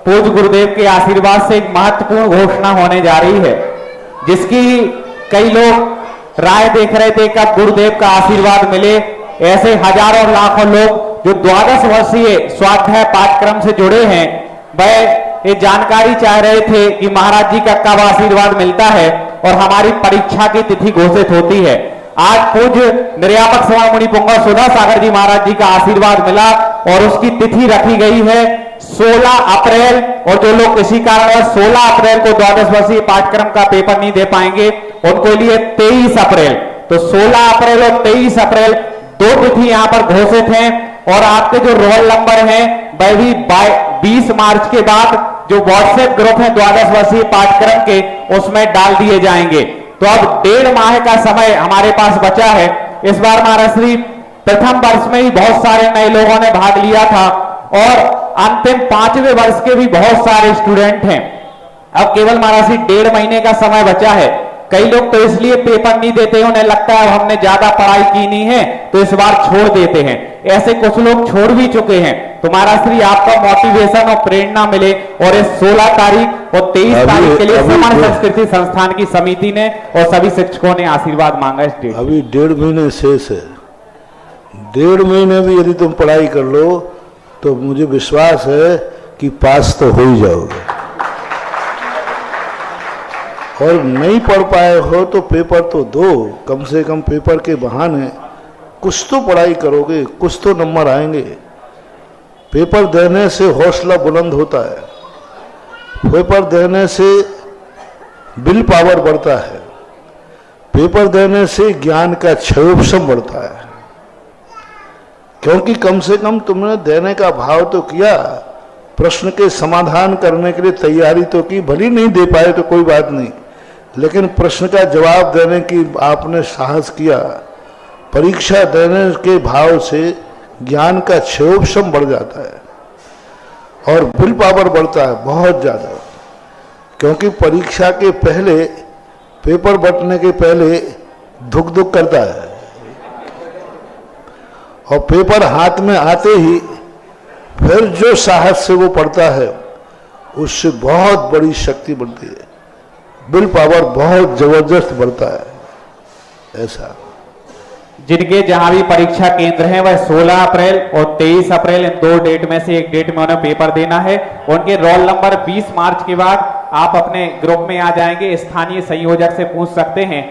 पूज्य गुरुदेव के आशीर्वाद से एक महत्वपूर्ण घोषणा होने जा रही है, जिसकी कई लोग राह देख रहे थे कब गुरुदेव का आशीर्वाद मिले। ऐसे हजारों लाखों लोग जो 12 वर्षीय स्वाध्याय पाठ्यक्रम से जुड़े हैं, वह ये जानकारी चाह रहे थे कि महाराज जी का कब आशीर्वाद मिलता है और हमारी परीक्षा की तिथि घोषित होती है। आज पूज्य निर्यापक श्रवण मुनि पुंगव सुधा सागर जी महाराज जी का आशीर्वाद मिला और उसकी तिथि रखी गई है 16 अप्रैल। और जो लोग किसी कारणवश 16 अप्रैल को 12 वर्षीय पाठ्यक्रम का पेपर नहीं दे पाएंगे, उनको लिए 23 अप्रैल। तो 16 अप्रैल और 23 अप्रैल 2 तिथि यहां पर घोषित हैं। और आपके जो रोल नंबर हैं वह भी 20 मार्च के बाद जो व्हाट्सएप ग्रुप है 12 वर्षीय पाठ्यक्रम के, उसमें डाल दिए जाएंगे। तो अब 1.5 माह का समय हमारे पास बचा है। इस बार महाराज श्री प्रथम वर्ष में ही बहुत सारे नए लोगों ने भाग लिया था और अंतिम 5वें वर्ष के भी बहुत सारे स्टूडेंट हैं। अब केवल महाराज श्री 1.5 महीने का समय बचा है। कई लोग तो इसलिए पेपर नहीं देते, उन्हें लगता है हमने ज्यादा पढ़ाई की नहीं है तो इस बार छोड़ देते हैं। ऐसे कुछ लोग छोड़ भी चुके हैं। तो महाराज श्री आपका मोटिवेशन और प्रेरणा मिले और इस 16 तारीख और 23 तारीख के लिए समान संस्कृति संस्थान की समिति ने और सभी शिक्षकों ने आशीर्वाद मांगा। इस डेट अभी 1.5 महीने शेष है। 1.5 महीने भी यदि तुम पढ़ाई कर लो तो मुझे विश्वास है कि पास तो हो ही जाओगे। और नहीं पढ़ पाए हो तो पेपर तो दो, कम से कम पेपर के बहाने कुछ तो पढ़ाई करोगे, कुछ तो नंबर आएंगे। पेपर देने से हौसला बुलंद होता है, पेपर देने से विल पावर बढ़ता है, पेपर देने से ज्ञान का क्षयोपशम बढ़ता है। क्योंकि कम से कम तुमने देने का भाव तो किया, प्रश्न के समाधान करने के लिए तैयारी तो की। भली नहीं दे पाए तो कोई बात नहीं, लेकिन प्रश्न का जवाब देने की आपने साहस किया। परीक्षा देने के भाव से ज्ञान का क्षयोपशम बढ़ जाता है और विल पावर बढ़ता है बहुत ज़्यादा। क्योंकि परीक्षा के पहले, पेपर बंटने के पहले धुक धुक करता है और पेपर हाथ में आते ही फिर जो साहस से वो पढ़ता है उससे बहुत बड़ी शक्ति बढ़ती है, विल पावर बहुत जबरदस्त बढ़ता है। ऐसा जिनके जहां भी परीक्षा केंद्र हैं वह 16 अप्रैल और 23 अप्रैल, इन 2 डेट में से एक डेट में उन्हें पेपर देना है। उनके रोल नंबर 20 मार्च के बाद आप अपने ग्रुप में आ जाएंगे। स्थानीय संयोजक से पूछ सकते हैं।